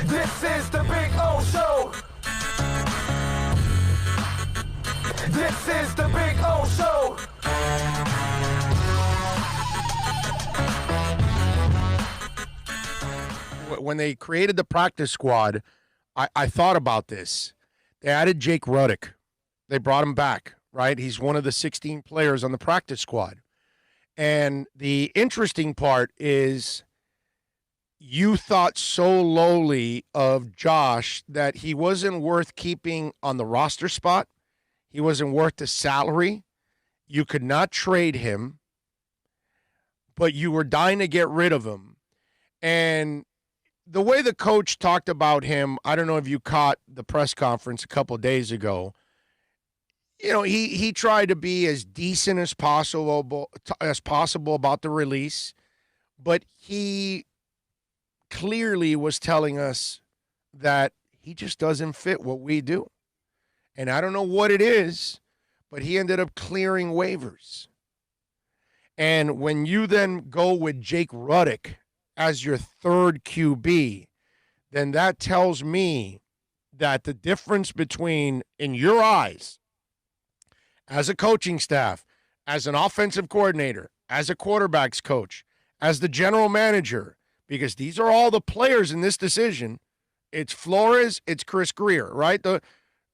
This is the Big O Show. This is the Big O Show. When they created the practice squad, I thought about this. They added Jake Ruddick. They brought him back, right? He's one of the 16 players on the practice squad. And the interesting part is you thought so lowly of Josh that he wasn't worth keeping on the roster spot. He wasn't worth the salary. You could not trade him, but you were dying to get rid of him. And the way the coach talked about him, I don't know if you caught the press conference a couple of days ago. You know, he tried to be as decent as possible about the release, but he clearly was telling us that he just doesn't fit what we do. And I don't know what it is, but he ended up clearing waivers. And when you then go with Jake Ruddick as your third QB, then that tells me that the difference between, in your eyes, as a coaching staff, as an offensive coordinator, as a quarterback's coach, as the general manager, because these are all the players in this decision. It's Flores, it's Chris Greer, right?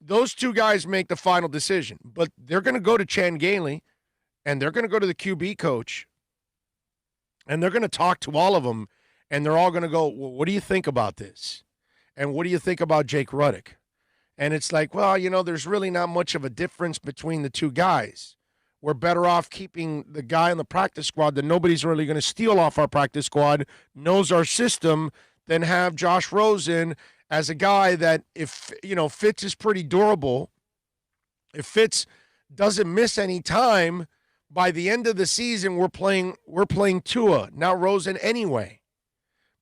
Those two guys make the final decision, but they're going to go to Chan Gailey, and they're going to go to the QB coach, and they're going to talk to all of them, and they're all going to go, well, what do you think about this? And what do you think about Jake Ruddick? And it's like, well, you know, there's really not much of a difference between the two guys. We're better off keeping the guy on the practice squad that nobody's really going to steal off our practice squad, knows our system, than have Josh Rosen as a guy that, if, you know, Fitz is pretty durable. If Fitz doesn't miss any time, by the end of the season, we're playing Tua, not Rosen anyway.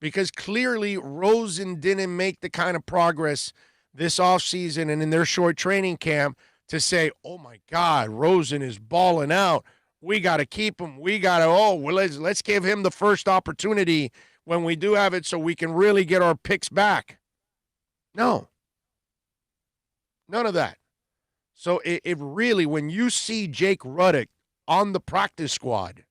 Because clearly Rosen didn't make the kind of progress this offseason and in their short training camp to say, oh, my God, Rosen is balling out. We got to keep him. We got to, let's give him the first opportunity when we do have it so we can really get our picks back. No. None of that. So it really, when you see Jake Ruddick on the practice squad,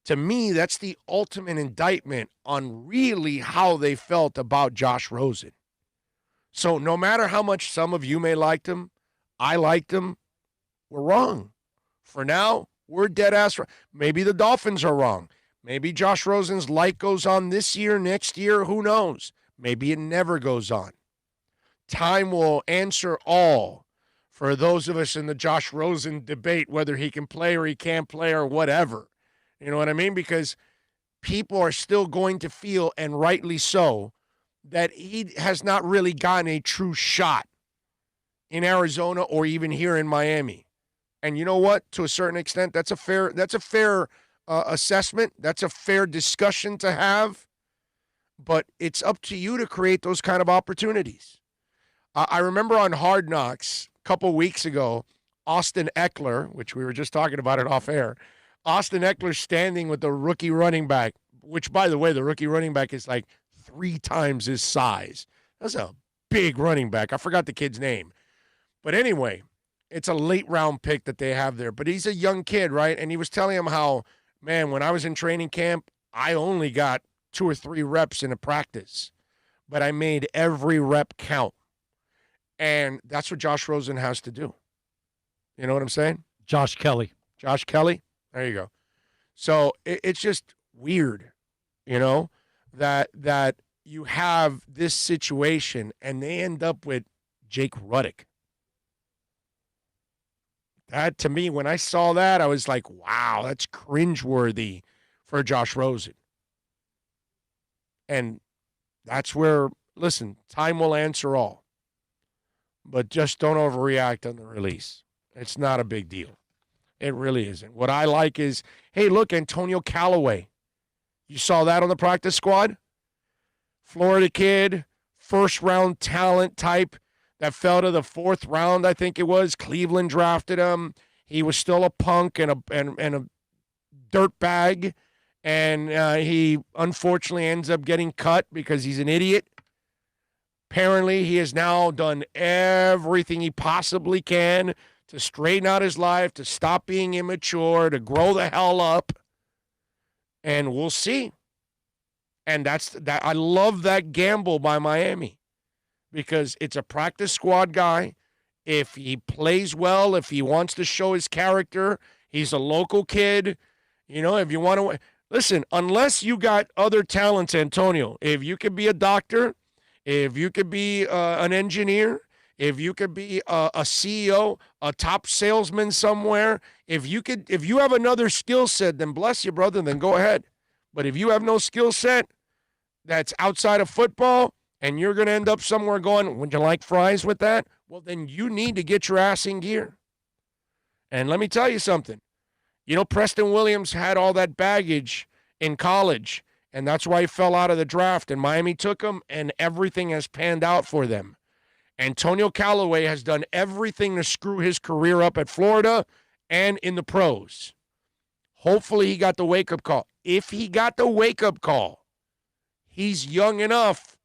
to me, that's the ultimate indictment on really how they felt about Josh Rosen. So no matter how much some of you may liked him, I liked him, we're wrong. For now, we're dead ass wrong. Maybe the Dolphins are wrong. Maybe Josh Rosen's light goes on this year, next year, who knows? Maybe it never goes on. Time will answer all for those of us in the Josh Rosen debate, whether he can play or he can't play or whatever. You know what I mean? Because people are still going to feel, and rightly so, that he has not really gotten a true shot in Arizona or even here in Miami. And you know what? To a certain extent, that's a fair assessment. That's a fair discussion to have. But it's up to you to create those kind of opportunities. I remember on Hard Knocks a couple weeks ago, Austin Eckler, which we were just talking about it off air, Austin Eckler standing with the rookie running back, which, by the way, the rookie running back is like 3 times his size. That's a big running back. I forgot the kid's name. But anyway, it's a late round pick that they have there. But he's a young kid, right? And he was telling him how, man, when I was in training camp, I only got 2 or 3 reps in a practice. But I made every rep count. And that's what Josh Rosen has to do. You know what I'm saying? Josh Kelly. Josh Kelly? There you go. So it's just weird, you know, that you have this situation and they end up with Jake Ruddick. That, to me, when I saw that, I was like, wow, that's cringeworthy for Josh Rosen. And that's where, listen, time will answer all. But just don't overreact on the release. It's not a big deal. It really isn't. What I like is, hey, look, Antonio Callaway. You saw that on the practice squad? Florida kid, first-round talent type that fell to the 4th round, I think it was. Cleveland drafted him. He was still a punk and a dirt bag, and he unfortunately ends up getting cut because he's an idiot. Apparently, he has now done everything he possibly can to straighten out his life, to stop being immature, to grow the hell up. And we'll see. And that's that. I love that gamble by Miami because it's a practice squad guy. If he plays well, if he wants to show his character, he's a local kid. You know, if you want to listen, unless you got other talents, Antonio, if you could be a doctor, if you could be an engineer, if you could be a CEO, a top salesman somewhere, if you have another skill set, then bless you, brother, then go ahead. But if you have no skill set that's outside of football and you're going to end up somewhere going, would you like fries with that? Well, then you need to get your ass in gear. And let me tell you something. You know, Preston Williams had all that baggage in college, and that's why he fell out of the draft, and Miami took him, and everything has panned out for them. Antonio Callaway has done everything to screw his career up at Florida and in the pros. Hopefully he got the wake-up call. If he got the wake-up call, he's young enough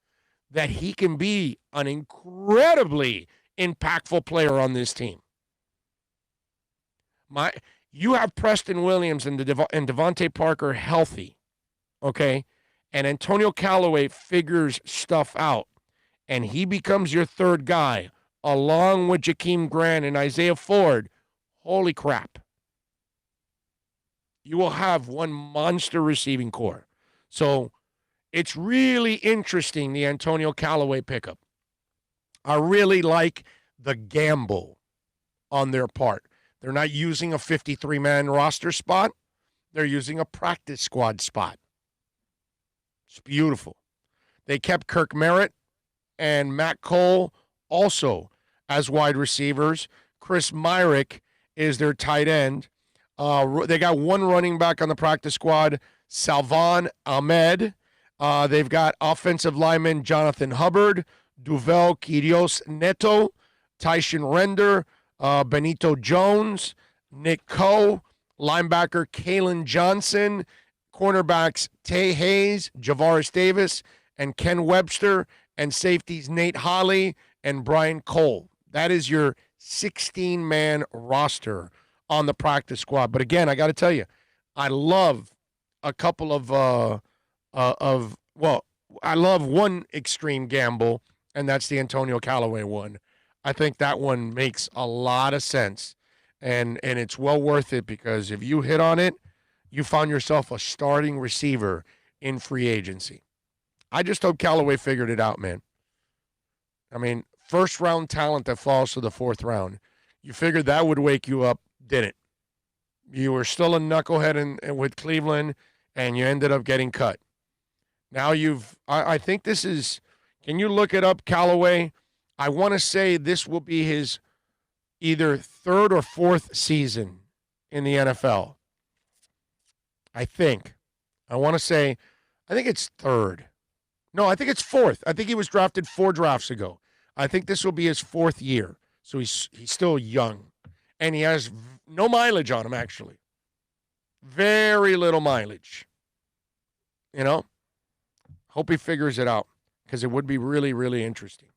that he can be an incredibly impactful player on this team. You have Preston Williams and Devontae Parker healthy, okay? And Antonio Callaway figures stuff out, and he becomes your third guy, along with Jakeem Grant and Isaiah Ford. Holy crap. You will have one monster receiving core. So it's really interesting, the Antonio Callaway pickup. I really like the gamble on their part. They're not using a 53-man roster spot. They're using a practice squad spot. It's beautiful. They kept Kirk Merritt and Matt Cole also as wide receivers. Chris Myrick is their tight end. They got one running back on the practice squad, Salvan Ahmed. They've got offensive lineman Jonathan Hubbard, Duvel Quirios Neto, Tyshawn Render, Benito Jones, Nick Coe, linebacker Kalen Johnson, cornerbacks Tay Hayes, Javaris Davis, and Ken Webster, and safeties Nate Holley and Brian Cole. That is your 16-man roster on the practice squad. But again, I got to tell you, I love a couple of I love one extreme gamble, and that's the Antonio Callaway one. I think that one makes a lot of sense, and it's well worth it because if you hit on it, you found yourself a starting receiver in free agency. I just hope Callaway figured it out, man. I mean, first-round talent that falls to the fourth round. You figured that would wake you up, didn't. You were still a knucklehead with Cleveland, and you ended up getting cut. Now I think this is, can you look it up, Callaway? I want to say this will be his either third or fourth season in the NFL. I think. I want to say, I think it's third. No, I think it's fourth. I think he was drafted 4 drafts ago. I think this will be his 4th year. So he's still young. And he has no mileage on him, actually. Very little mileage. You know? Hope he figures it out because it would be really, really interesting.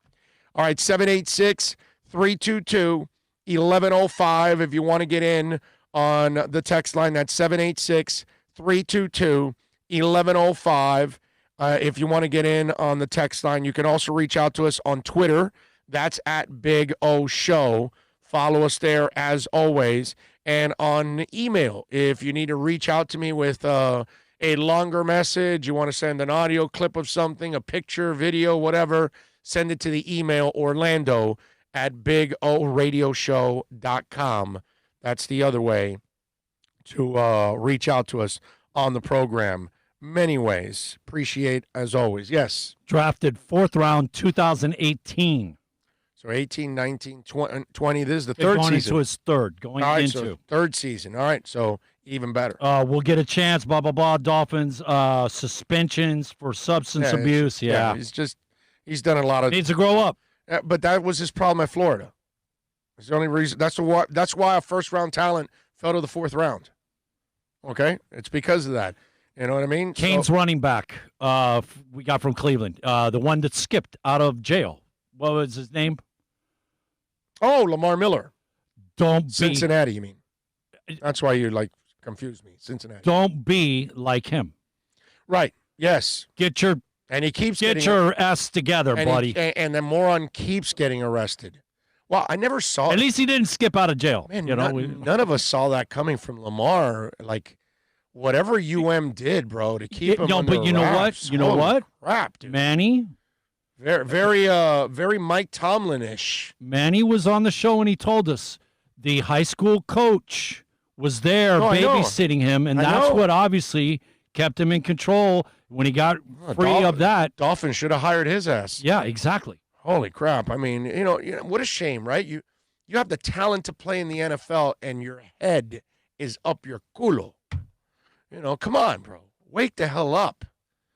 All right, 786-322-1105 if you want to get in on the text line. That's 786-322-1105 if you want to get in on the text line. You can also reach out to us on Twitter. That's at Big O Show. Follow us there as always. And on email, if you need to reach out to me with a longer message, you want to send an audio clip of something, a picture, video, whatever, send it to the email orlando@bigoRadioshow.com. That's the other way to reach out to us on the program. Many ways. Appreciate as always. Yes. Drafted 4th round 2018. So 18, 19, 20. This is the third going season. Into his third. Going All right, into. So third season. All right. So even better. We'll get a chance. Blah, blah, blah. Dolphins, suspensions for substance abuse. Yeah. He's done a lot of. Needs to grow up. But that was his problem at Florida. It's the only reason. That's why a first-round talent fell to the 4th round. Okay? It's because of that. You know what I mean? Kane's running back we got from Cleveland. The one that skipped out of jail what was his name? Oh, Lamar Miller. Don't be Cincinnati, you mean? That's why you're like confused me. Cincinnati. Don't be like him. Right. Yes. And he keeps get your ass together, buddy. And the moron keeps getting arrested. Well, I never saw. At least he didn't skip out of jail. Man, none of us saw that coming from Lamar. Like, whatever did, bro, to keep him. No, under but you know wraps. what? You know Holy what? Crap, dude. Manny. Very Mike Tomlin-ish. Manny was on the show and he told us the high school coach was there babysitting him, and that's what obviously kept him in control when he got free of that. Dolphins should have hired his ass. Yeah, exactly. Holy crap. I mean, you know, what a shame, right? You have the talent to play in the NFL and your head is up your culo. You know, come on, bro. Wake the hell up.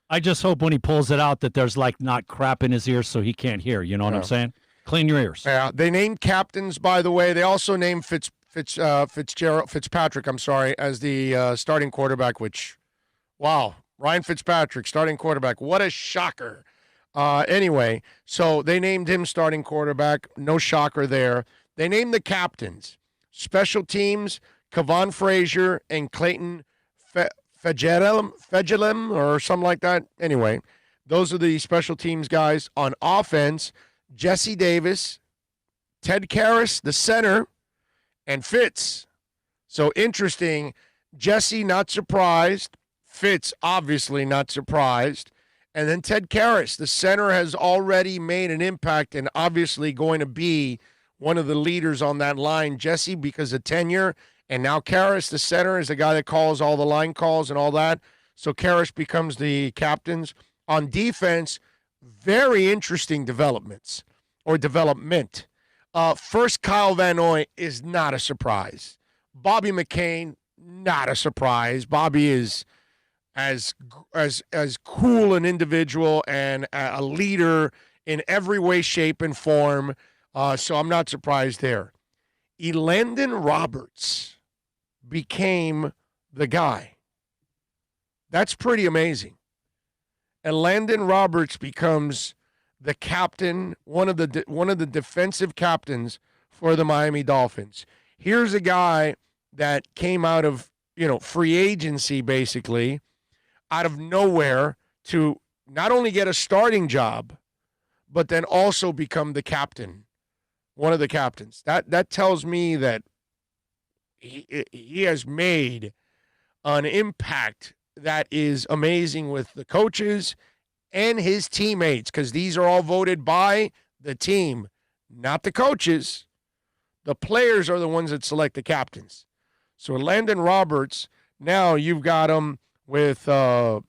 I just hope when he pulls it out that there's like not crap in his ears so he can't hear. You know what I'm saying? Clean your ears. Yeah, they named captains, by the way. They also named Fitzpatrick, as the starting quarterback, which, wow, Ryan Fitzpatrick, starting quarterback. What a shocker. Anyway, so they named him starting quarterback. No shocker there. They named the captains. Special teams, Kevon Frazier and Clayton Fejelim or something like that. Anyway, those are the special teams guys. On offense, Jesse Davis, Ted Karras, the center, and Fitz. So interesting. Jesse, not surprised. Fitz, obviously not surprised. And then Ted Karras, the center, has already made an impact and obviously going to be one of the leaders on that line. Jesse, because of tenure, and now Karras, the center, is the guy that calls all the line calls and all that. So Karras becomes the captains. On defense, very interesting development. First, Kyle Van Noy is not a surprise. Bobby McCain, not a surprise. Bobby is as cool an individual and a leader in every way, shape, and form. So I'm not surprised there. Elandon Roberts became the guy. That's pretty amazing. Elandon Roberts becomes the captain, one of the defensive captains for the Miami Dolphins. Here's a guy that came out of, free agency basically, out of nowhere to not only get a starting job, but then also become the captain, one of the captains. That tells me that he has made an impact that is amazing with the coaches and his teammates, because these are all voted by the team, not the coaches. The players are the ones that select the captains. So Landon Roberts, now you've got him with Hill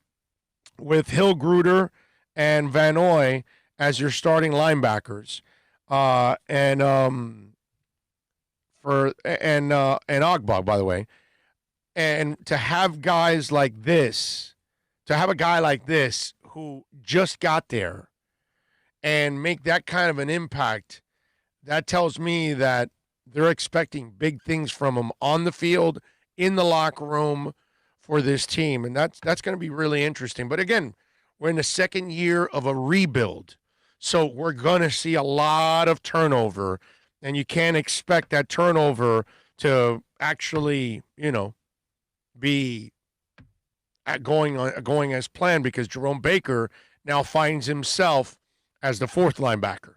Gruder and Van Noy as your starting linebackers, and Ogbog, by the way. And to have guys like this, to have a guy like this who just got there and make that kind of an impact, that tells me that they're expecting big things from him on the field, in the locker room for this team. And that's going to be really interesting. But again, we're in the second year of a rebuild. So we're going to see a lot of turnover, and you can't expect that turnover to actually, be going as planned, because Jerome Baker now finds himself as the fourth linebacker.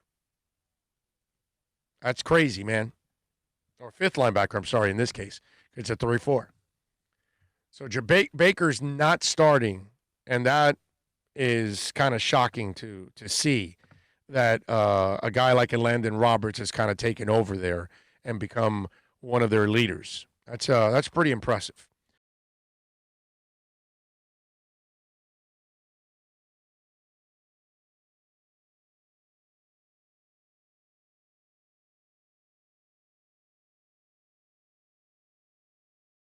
That's crazy, man. Or fifth linebacker, I'm sorry, in this case. It's a 3-4. So Baker's not starting, and that is kind of shocking to see that a guy like Landon Roberts has kind of taken over there and become one of their leaders. That's pretty impressive.